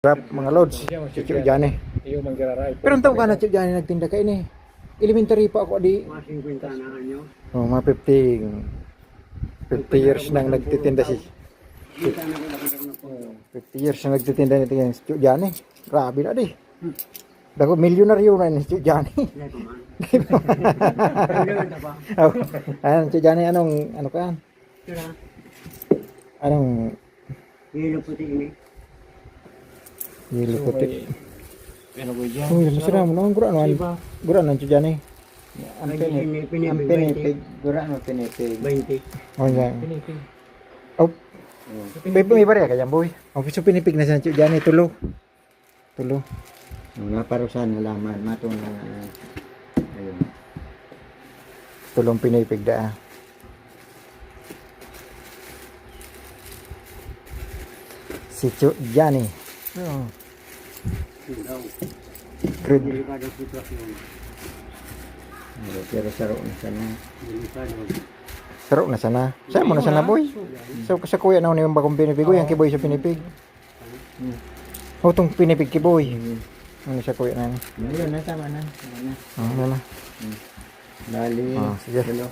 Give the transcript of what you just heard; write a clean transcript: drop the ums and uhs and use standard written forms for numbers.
Rap mga lods, si Chuk Jani. Iyo manggiraray. Pero ang taon ka na Chuk Jani nagtinda ka ini. Elementary pa ako di. Mga 50 na kanyo. Oh, mga 50 years nang nagtitinda si. Kita na ko na po. 50 years na nagtitinda nito yung si Chuk Jani. Grabe na di. Dako milyonaryo na ni si Chuk Jani. Dai ko man. Ganun na ba? Oh, ayan Chuk Jani, anong ano ka? Sira. Anong Hilo puti ini. yelo puti? Ano ba yan? Oh, yelo sira mo nang gura no. Gura nang Chuk Jani. Ang pinipig. Gura no pinipig. 20. Oh, yan. Pinipig. Oh, may pare kaya boy. Ang piso pinipig na sa Chuk Jani tulo. Tulo. Nga parusan nalaman matong na ayun. Tulong pinipig da. Si Chuk Jani. Oh, Daw. good. Delikado sitwasyon. Pero saro na sana. Delikado. Saro na sana. Saan mo na sana boy? So sa kuya na yung bagong pinipig ko, yung kiboy sa pinipig. Oh, tong pinipig kiboy. Ano sa kuya na? Ayun na tama na. Tama na. Ano na? Bali. Ah, sige. Hello.